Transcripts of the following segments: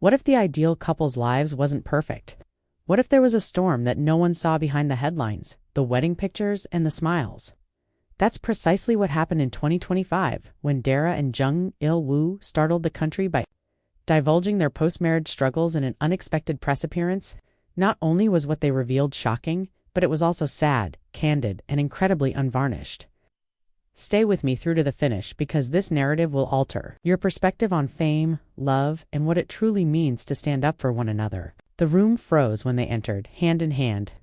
What if the ideal couple's lives wasn't perfect? What if there was a storm that no one saw behind the headlines, the wedding pictures, and the smiles? That's precisely what happened in 2025 when Dara and Jung Il-woo startled the country by divulging their post-marriage struggles in an unexpected press appearance. Not only was what they revealed shocking, but it was also sad, candid, and incredibly unvarnished. Stay with me through to the finish because this narrative will alter your perspective on fame, love, and what it truly means to stand up for one another. The room froze when they entered, hand in hand.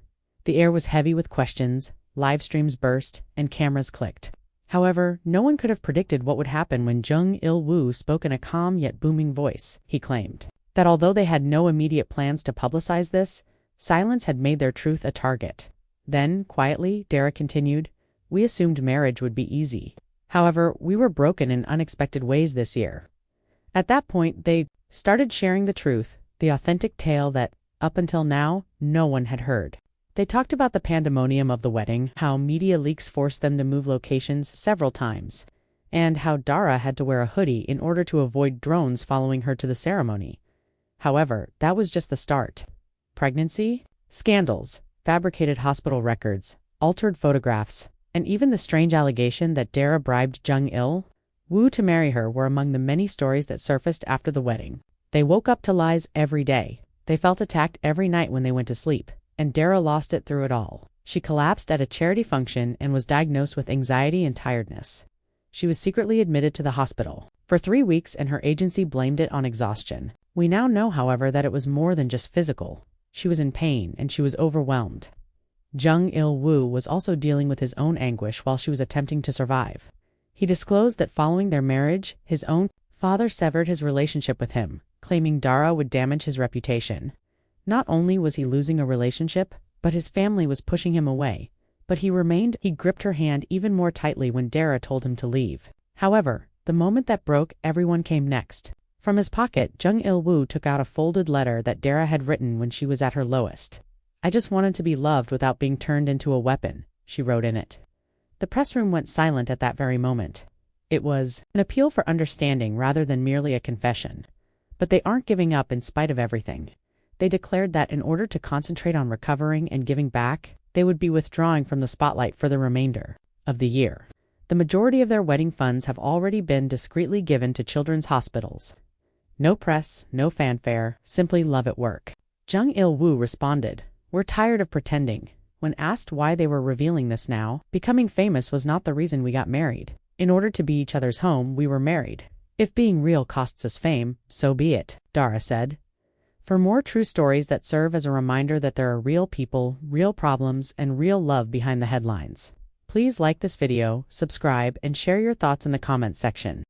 The air was heavy with questions, live streams burst, and cameras clicked. However, no one could have predicted what would happen when Jung Il-woo spoke in a calm yet booming voice. He claimed that although they had no immediate plans to publicize this, silence had made their truth a target. Then, quietly, Dara continued, "We assumed marriage would be easy. However, we were broken in unexpected ways this year." At that point, they started sharing the truth, the authentic tale that, up until now, no one had heard. They talked about the pandemonium of the wedding, how media leaks forced them to move locations several times, and how Dara had to wear a hoodie in order to avoid drones following her to the ceremony. However, that was just the start. Pregnancy, scandals, fabricated hospital records, altered photographs, and even the strange allegation that Dara bribed Jung Il-woo to marry her were among the many stories that surfaced after the wedding. They woke up to lies every day. They felt attacked every night when they went to sleep, and Dara lost it through it all. She collapsed at a charity function and was diagnosed with anxiety and tiredness. She was secretly admitted to the hospital for 3 weeks, and her agency blamed it on exhaustion. We now know, however, that it was more than just physical. She was in pain, and she was overwhelmed. Jung Il-woo was also dealing with his own anguish while she was attempting to survive. He disclosed that following their marriage, his own father severed his relationship with him, claiming Dara would damage his reputation. Not only was he losing a relationship, but his family was pushing him away. But he remained. He gripped her hand even more tightly when Dara told him to leave. However, the moment that broke everyone came next. From his pocket, Jung Il-woo took out a folded letter that Dara had written when she was at her lowest. "I just wanted to be loved without being turned into a weapon," she wrote in it. The press room went silent at that very moment. It was an appeal for understanding rather than merely a confession. But they aren't giving up in spite of everything. They declared that in order to concentrate on recovering and giving back, they would be withdrawing from the spotlight for the remainder of the year. The majority of their wedding funds have already been discreetly given to children's hospitals. No press, no fanfare, simply love at work. Jung Il-woo responded, "We're tired of pretending." When asked why they were revealing this now, becoming famous was not the reason we got married. In order to be each other's home, we were married. If being real costs us fame, so be it, Dara said. For more true stories that serve as a reminder that there are real people, real problems, and real love behind the headlines, please like this video, subscribe, and share your thoughts in the comments section.